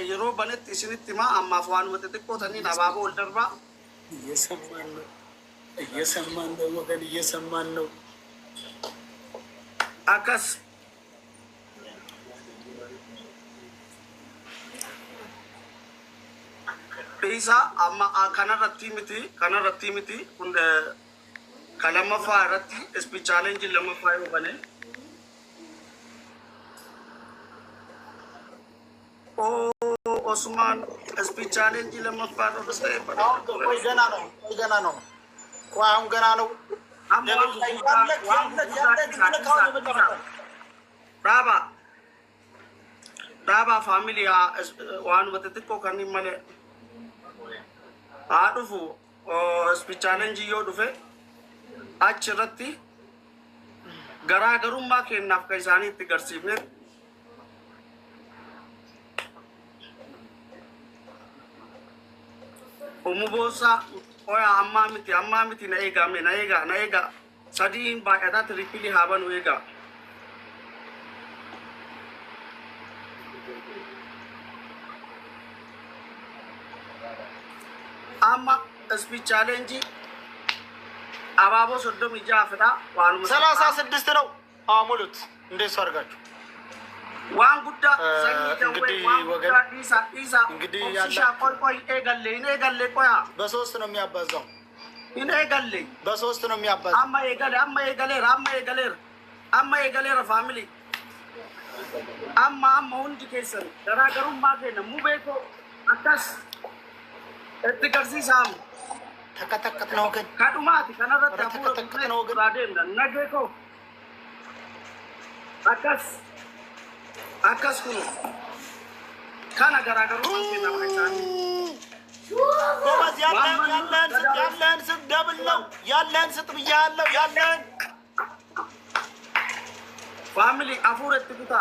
yeroo banetti isinitti himaa ammaaf waanuma xixiqqootanii abaaboo ol darbaa እየሰማን ነው ወገን እየሰማን ነው። akkas isa amma kanarratti miti kun kalamaffaa irratti speech challenge lamaffaa yoo bane Osman speech challenge lamaffaa ገና ነው አሁን ገና ነው። Daba family waan xixiqqoo kan malee haa dhufu speech challenge yoo dhufe achirratti garaagarummaa kennaaf kan isaanii itti garsiifne umubosa oya amma miti na eega sadiin baay'ataa trippili haabanu eega amma speech challenge አባቦ ሶዶም ይጃፍዳ ዋኑ 36 ነው አሙሉት እንዴት አድርጋችሁ ዋን ጉዳ እንግዲህ ወገን እንግዲህ ቆይ ኤገሌ ቆያ በሶስት ነው የሚያባዛው ኤገሌ በሶስት ነው የሚያባዛው አማ ኤገሌ ፋሚሊ አማ ሁንዲ ኬሰን ገራገሩማ ከነ ሙቤኮ አታስ እትቀርሲሳም ተከተከት ነው ግን ካዱማቲ ከነረተ ተከተከት ነው ግን ባዴም ነገኮ አካስ ኩኑ ካና ገራገሩ ማንተና ማይታኒ ጎበዝ ያለን ስጥ ደብል ነው ያለን ስጥ ብያለሁ ያለን ፋሚሊ አፉረት ትኩታ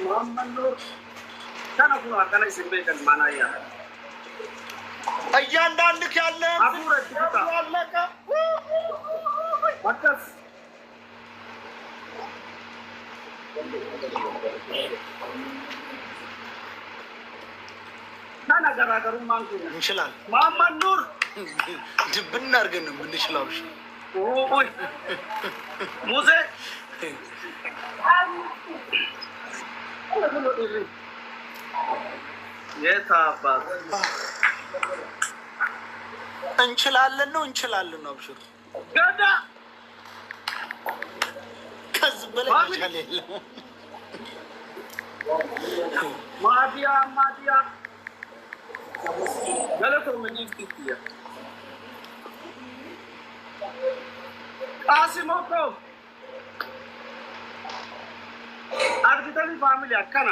ማመኖ ካና ኩኑ አካላይ ሲበይከን ማናያ እያንዳንድክ ያለን አፉረት ትኩታ ያለቀ አካስ ካና ገራገሩ ማንተና እንችላለን ማመን ኑር ድብና አድርገን ነው የምንችለው። እሺ ኦይ ሙዜ የታባት እንችላለን ነው አብሽር ገዳ ከዚህ በላይ መቻል የለም። ማዲያ ገለቶ ምን ይጥቂያ አሲሞኮ አርቢተሪ ፋሚሊ አካና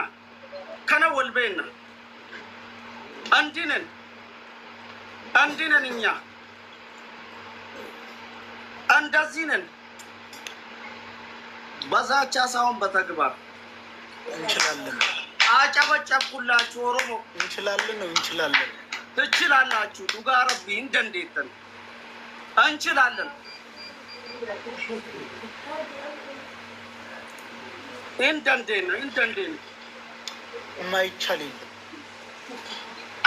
ከነ ወልቤና አንዲነን እኛ እንደዚህ ነን። በዛቻ ሳይሆን በተግባር እንችላለን። አጨበጨብኩላችሁ። ኦሮሞ እንችላለን ትችላላችሁ። ዱጋ ረቢ እንደንዴተን እንችላለን። እንደንዴን የማይቻል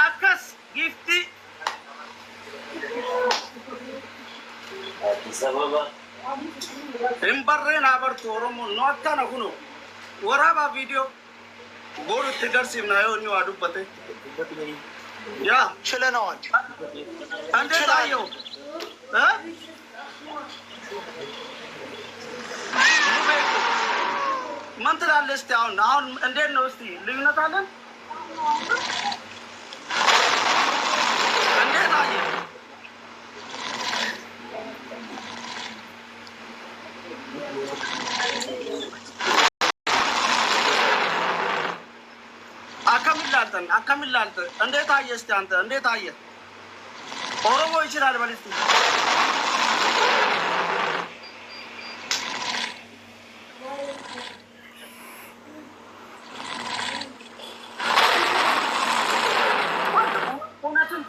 አካስ ጊፍቲ ሰበባ እምበሬን አበርቱ ኦሮሞ ነው አታና ሁኖ ወራባ ቪዲዮ ቦሩ ትገርሲም ናዮ ነው አዱበቴ ያ ችለናል እንዴት አየው ምን ትላለህ? እስቲ አሁን እንዴት ነው? እስቲ ልዩነት አለን? እንዴት አየህ? አከሚላልተን እንዴት አየህ? እስቲ አንተ እንዴት አየህ? ኦሮሞ ይችላል በል እስቲ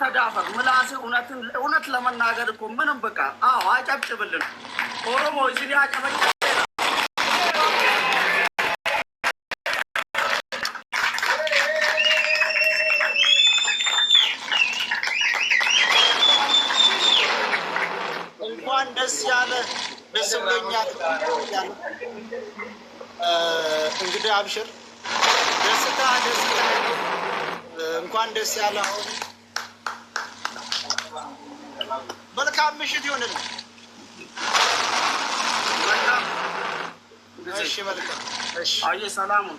ተዳፈር ምላስ እውነት ለመናገር እኮ ምንም በቃ አጨብጭብልን ኦሮሞ እዚህ ያጨበጭ ስላለ ደስ ብሎኛል። እንግዲህ አብሽር፣ ደስታ ነው። እንኳን ደስ ያለ። አሁን መልካም ምሽት ይሆንልን። እሺ መልካም። እሺ አየ ሰላሙን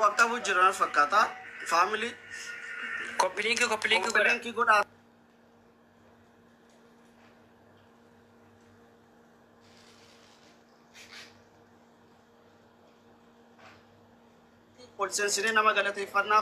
waktu aku jalan fakata family Kopi link ko na Pulsen sini nama galati farna